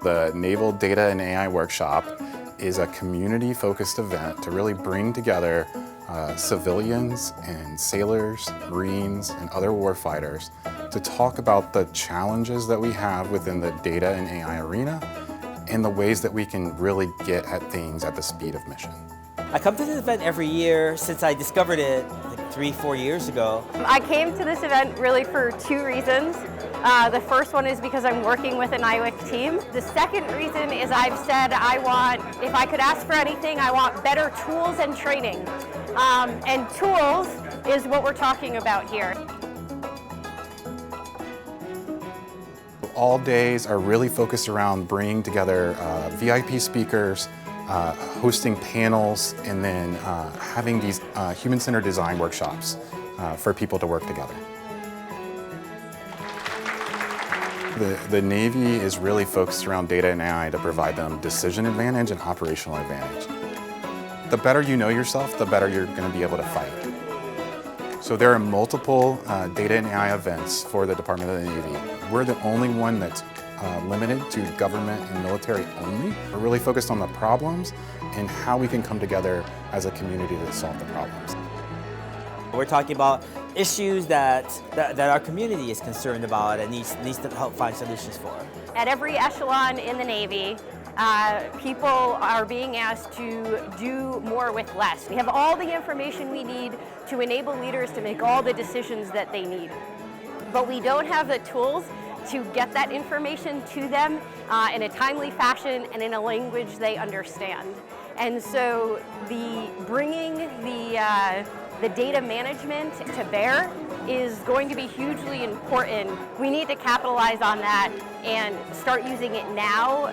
The Naval Data and AI Workshop is a community-focused event to really bring together civilians and sailors, Marines, and other warfighters to talk about the challenges that we have within the data and AI arena and the ways that we can really get at things at the speed of mission. I come to this event every year since I discovered it like 3-4 years ago. I came to this event really for 2 reasons. The first one is because I'm working with a NIWC team. The second reason is I've said if I could ask for anything, I want better tools and training. And tools is what we're talking about here. All days are really focused around bringing together VIP speakers, hosting panels, and then having these human-centered design workshops for people to work together. The Navy is really focused around data and AI to provide them decision advantage and operational advantage. The better you know yourself, the better you're going to be able to fight. So there are multiple data and AI events for the Department of the Navy. We're the only one that's limited to government and military only. We're really focused on the problems and how we can come together as a community to solve the problems. We're talking about issues that our community is concerned about and needs to help find solutions for. At every echelon in the Navy, people are being asked to do more with less. We have all the information we need to enable leaders to make all the decisions that they need. But we don't have the tools to get that information to them in a timely fashion and in a language they understand. And so bringing the data management to bear is going to be hugely important. We need to capitalize on that and start using it now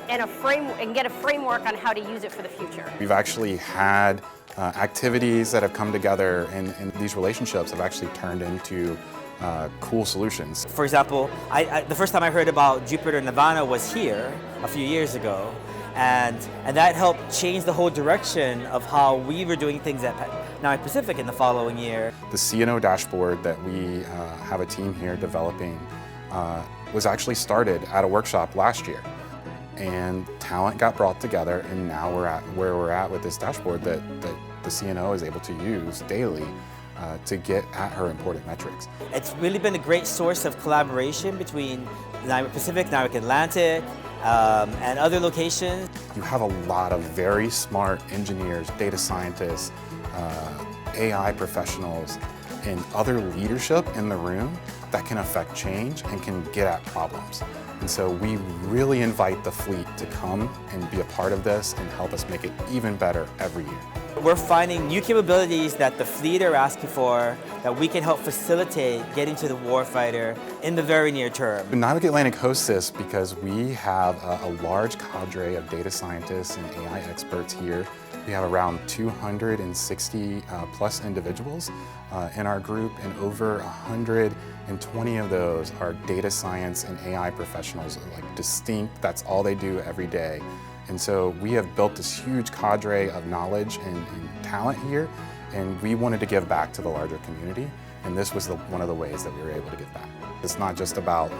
and get a framework on how to use it for the future. We've actually had activities that have come together, and these relationships have actually turned into cool solutions. For example, the first time I heard about Jupiter Nirvana was here a few years ago, and that helped change the whole direction of how we were doing things at NIWC Pacific in the following year. The CNO dashboard that we have a team here developing was actually started at a workshop last year. And talent got brought together, and now we're at where we're at with this dashboard that the CNO is able to use daily to get at her important metrics. It's really been a great source of collaboration between NIWC Pacific, NIWC Atlantic, and other locations. You have a lot of very smart engineers, data scientists, AI professionals, and other leadership in the room that can affect change and can get at problems. And so we really invite the fleet to come and be a part of this and help us make it even better every year. We're finding new capabilities that the fleet are asking for that we can help facilitate getting to the warfighter in the very near term. NIWC Atlantic hosts this because we have a large cadre of data scientists and AI experts here. We have around 260 plus individuals in our group, and over 120 of those are data science and AI professionals, like distinct, that's all they do every day. And so we have built this huge cadre of knowledge and talent here, and we wanted to give back to the larger community, and this was one of the ways that we were able to give back. It's not just about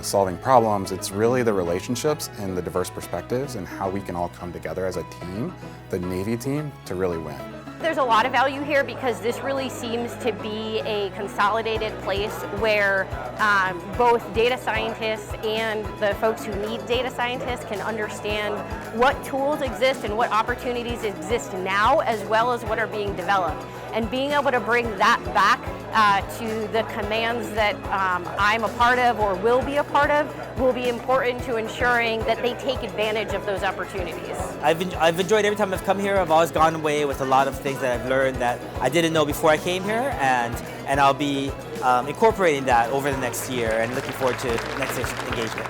solving problems, it's really the relationships and the diverse perspectives and how we can all come together as a team, the Navy team, to really win. There's a lot of value here because this really seems to be a consolidated place where both data scientists and the folks who need data scientists can understand what tools exist and what opportunities exist now, as well as what are being developed. And being able to bring that back to the commands that I'm a part of or will be a part of will be important to ensuring that they take advantage of those opportunities. I've enjoyed every time I've come here. I've always gone away with a lot of things that I've learned that I didn't know before I came here, and I'll be incorporating that over the next year and looking forward to next engagement.